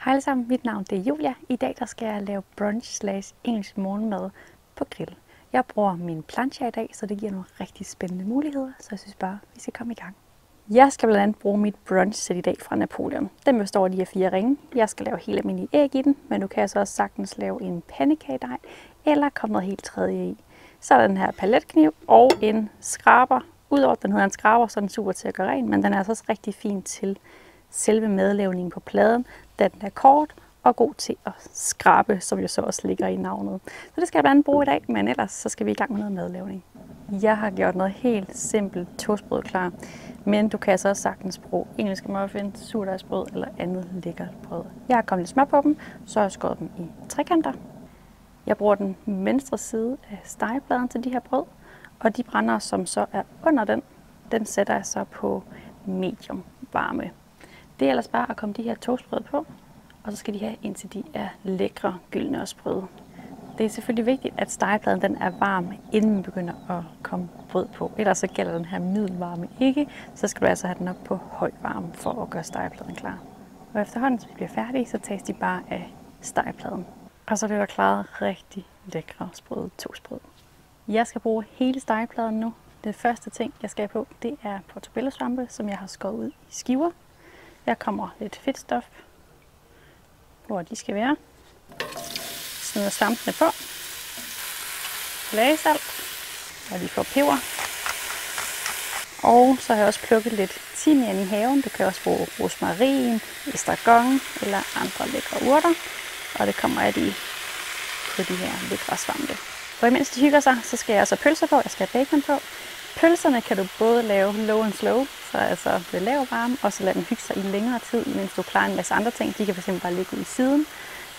Hej alle sammen, mit navn det er Julia. I dag der skal jeg lave brunch/engelsk morgenmad på grill. Jeg bruger min plancha i dag, så det giver nogle rigtig spændende muligheder, så jeg synes bare, vi skal komme i gang. Jeg skal blandt andet bruge mit brunch-sæt i dag fra Napoleon. Den består af de her 4 ringe. Jeg skal lave helt almindelige æg i den, men du kan så også sagtens lave en pandekagedej eller komme noget helt tredje i. Så er der den her paletkniv og en skraber. Udover at den hedder en skraber, så er den super til at gøre ren, men den er altså også rigtig fin til selve madlavningen på pladen, da den er kort og god til at skrabe, som jo så også ligger i navnet. Så det skal jeg blandt andet bruge i dag, men ellers så skal vi i gang med noget madlavning. Jeg har gjort noget helt simpelt toastbrød klar, men du kan altså også sagtens bruge engelske muffins, surdejsbrød eller andet lækkert brød. Jeg har kommet lidt smør på dem, så har jeg skåret dem i trekanter. Jeg bruger den venstre side af stegepladen til de her brød, og de brænder, som så er under den sætter jeg så på medium varme. Det er ellers bare at komme de her toastbrød på, og så skal de have indtil de er lækre, gyldne og sprøde. Det er selvfølgelig vigtigt, at stegepladen den er varm, inden man begynder at komme brød på. Ellers så gælder den her middelvarme ikke, så skal du altså have den op på høj varme for at gøre stegepladen klar. Og efterhånden, så vi bliver færdige, så tages de bare af stegepladen. Og så bliver der klaret rigtig lækre sprøde toastbrød. Jeg skal bruge hele stegepladen nu. Det første ting, jeg skal have på, det er portobello-svampe, som jeg har skåret ud i skiver. Jeg kommer lidt fedtstof, hvor de skal være. Smider svampene på. Flagesalt. Og lige får peber. Og så har jeg også plukket lidt timian i haven. Du kan også bruge rosmarin, estragon eller andre lækre urter. Og det kommer af på de her lækre svampe. Og imens de hygger sig, så skal jeg også have pølser på. Jeg skal have bacon på. Pølserne kan du både lave low and slow, så altså ved lav varme, og så lade dem hygge sig i længere tid, mens du klarer en masse andre ting. De kan fx bare ligge ud i siden.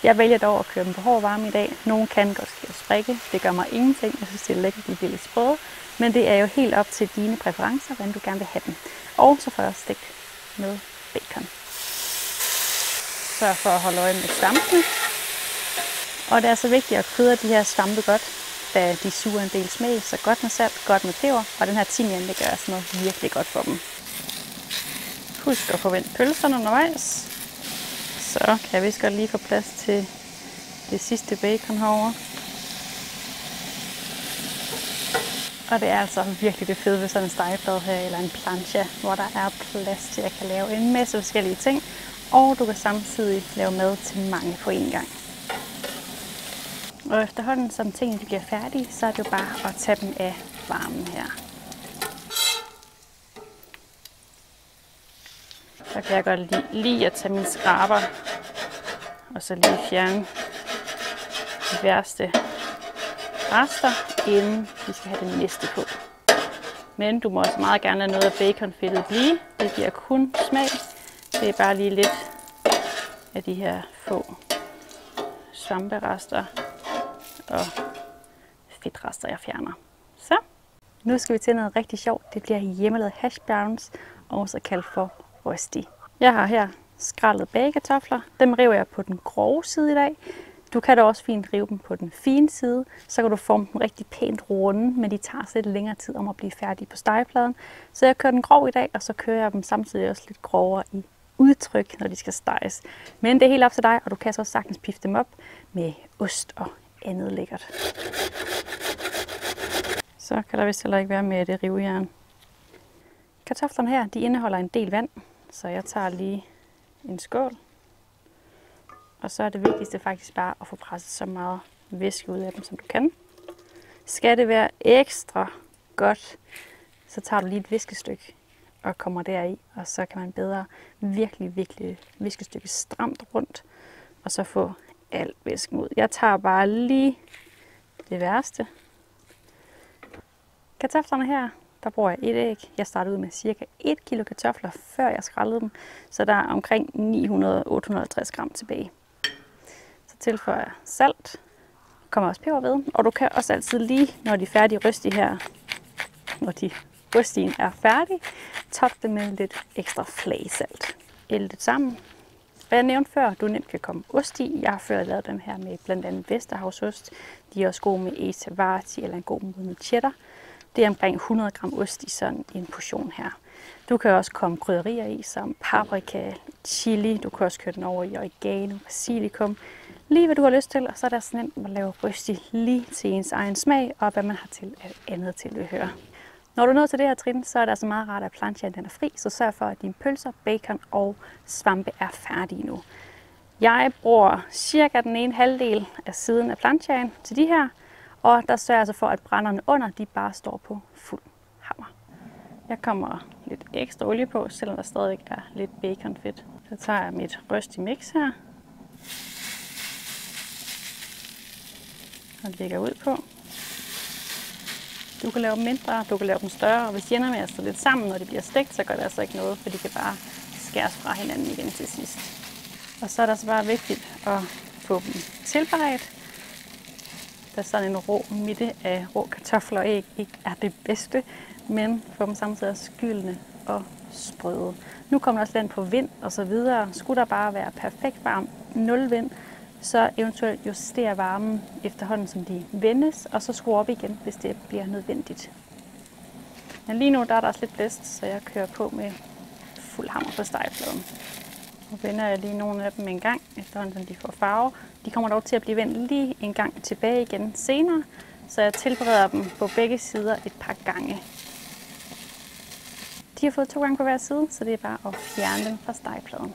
Jeg vælger dog at køre dem på hård varme i dag. Nogle kan godt ske at sprikke. Det gør mig ingenting. Jeg synes, det er lækkert, de bliver lidt sprøde. Men det er jo helt op til dine præferencer, hvordan du gerne vil have dem. Og så får jeg også stegt med bacon. Sørg for at holde øje med svampene. Og det er så vigtigt at krydre de her svampe godt, da de suger en del smag, så godt med salt, godt med peber, og den her timian, det gør sådan noget virkelig godt for dem. Husk at forvente pølserne undervejs. Så kan jeg vist godt lige få plads til det sidste bacon herovre. Og det er altså virkelig det fede ved sådan en stegeplade her, eller en plancha, hvor der er plads til, at jeg kan lave en masse forskellige ting, og du kan samtidig lave mad til mange på én gang. Og efterhånden, som tingene bliver færdige, så er det jo bare at tage dem af varmen her. Så kan jeg godt lide at tage min skraber, og så lige fjerne de værste rester, inden vi skal have det næste på. Men du må også meget gerne lade noget af baconfedtet blive. Det giver kun smag. Det er bare lige lidt af de her få svamperester og fedtrester, jeg fjerner. Så, nu skal vi til noget rigtig sjovt. Det bliver hjemmelavet hash browns, også kaldt for rösti. Jeg har her skrællet bagekartofler. Dem river jeg på den grove side i dag. Du kan da også fint rive dem på den fine side. Så kan du forme dem rigtig pænt runde, men de tager lidt længere tid om at blive færdige på stegepladen. Så jeg kører den grov i dag, og så kører jeg dem samtidig også lidt grovere i udtryk, når de skal steges. Men det er helt op til dig, og du kan så også sagtens pifte dem op med ost og andet lækkert. Så kan der vist heller ikke være med det rivejern. Kartoflerne her, de indeholder en del vand, så jeg tager lige en skål. Og så er det vigtigste faktisk bare at få presset så meget væske ud af dem, som du kan. Skal det være ekstra godt, så tager du lige et viskestykke og kommer deri, og så kan man bedre virkelig viskestykket stramt rundt, og så få alt væsken ud. Jeg tager bare lige det værste. Kartoflerne her, der bruger jeg et æg. Jeg startede ud med cirka 1 kilo kartofler, før jeg skrællede dem, så der er omkring 900-850 gram tilbage. Så tilføjer jeg salt, kommer også peber ved, og du kan også altid lige, når de er færdige rösti her, når röstien er færdig, toppe det med lidt ekstra flagesalt. Ælte det sammen. Og jeg nævnte før, at du nemt kan komme ost i. Jeg har før lavet dem her med blandt andet Vesterhavsost. De er også gode med Esavarti eller en god med cheddar. Det er omkring 100 gram ost i sådan en portion her. Du kan også komme krydderier i, som paprika, chili. Du kan også køre den over i oregano, basilikum. Lige hvad du har lyst til, og så er der sådan nemt at lave røsti lige til ens egen smag, og hvad man har til andet tilbehør. Når du er nået til det her trin, så er det altså meget rart, at planchaen den er fri, så sørg for, at dine pølser, bacon og svampe er færdige nu. Jeg bruger cirka den ene halvdel af siden af planchaen til de her, og der sørger jeg altså for, at brænderne under, de bare står på fuld hammer. Jeg kommer lidt ekstra olie på, selvom der stadig er lidt baconfedt. Så tager jeg mit røsti mix her og lægger ud på. Du kan lave dem mindre, du kan lave dem større, og hvis de ender med at stå lidt sammen, når de bliver stegt, så gør det altså ikke noget, for de kan bare skæres fra hinanden igen til sidst. Og så er det altså bare vigtigt at få dem tilberedt. Da sådan en rå midte af rå kartofler og æg ikke er det bedste, men få dem samtidig også gyldne og sprøde. Nu kommer der også lidt på vind og så videre. Skulle der bare være perfekt varm, 0 vind, så eventuelt justere varmen efterhånden, som de vendes, og så skrue op igen, hvis det bliver nødvendigt. Men lige nu der er der også lidt blæst, så jeg kører på med fuld hammer på stegefladen. Nu vender jeg lige nogle af dem en gang, efterhånden som de får farve. De kommer dog til at blive vendt lige en gang tilbage igen senere, så jeg tilbereder dem på begge sider et par gange. De har fået 2 gange på hver side, så det er bare at fjerne dem fra stegefladen.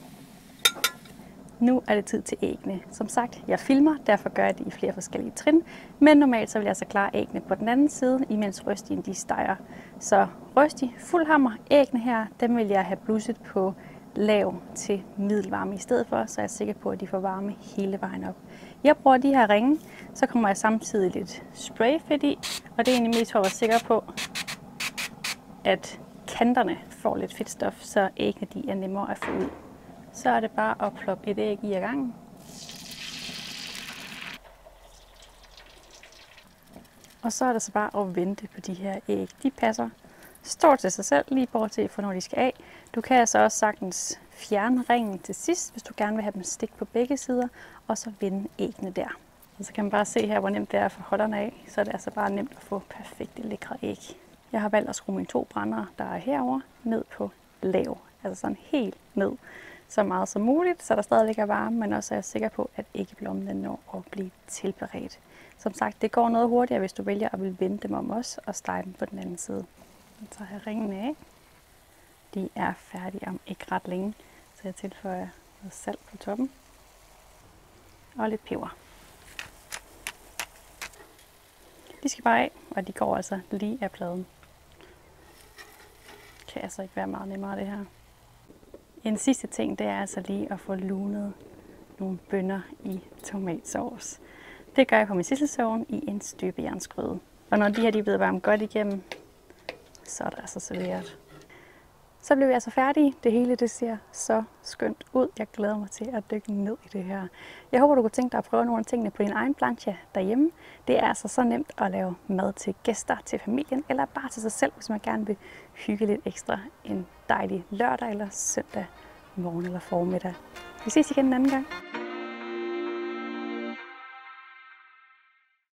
Nu er det tid til æggene. Som sagt, jeg filmer, derfor gør jeg det i flere forskellige trin, men normalt så vil jeg altså klare æggene på den anden side, imens røstien de steger. Så røsti, fuld hammer, æggene her, dem vil jeg have blusset på lav til middelvarme i stedet for, så jeg er sikker på, at de får varme hele vejen op. Jeg bruger de her ringe, så kommer jeg samtidig lidt sprayfedt i, og det er egentlig mest for at være sikker på, at kanterne får lidt fedtstof, så æggene de er nemmere at få ud. Så er det bare at ploppe et æg i ad gangen. Og så er det så bare at vente på de her æg. De passer stort til sig selv, lige bortset fra når de skal af. Du kan altså også sagtens fjerne ringen til sidst, hvis du gerne vil have dem stik på begge sider, og så vende æggene der. Og så kan man bare se her, hvor nemt det er at få holderne af, så er det altså bare nemt at få perfekte lækre æg. Jeg har valgt at skrue mine 2 brændere, der er herover ned på lav, altså sådan helt ned, så meget som muligt, så der stadig er varme, men også er jeg sikker på, at æggeblommen når at blive tilberedt. Som sagt, det går noget hurtigere, hvis du vælger at vil vende dem om også og stege dem på den anden side. Så tager jeg ringene af. De er færdige om ikke ret længe, så jeg tilføjer noget salt på toppen og lidt peber. De skal bare af, og de går altså lige af pladen. Det kan altså ikke være meget nemmere det her. En sidste ting, det er altså lige at få lunet nogle bønner i tomatsauce. Det gør jeg på min sidselsovn i en støbejernsgryde. Og når de her de er blevet varmet godt igennem, så er det altså serveret. Så blev vi altså færdige. Det hele det ser så skønt ud. Jeg glæder mig til at dykke ned i det her. Jeg håber, du kunne tænke dig at prøve nogle af tingene på din egen plancha derhjemme. Det er altså så nemt at lave mad til gæster, til familien eller bare til sig selv, hvis man gerne vil hygge lidt ekstra en dejlig lørdag eller søndag morgen eller formiddag. Vi ses igen en anden gang.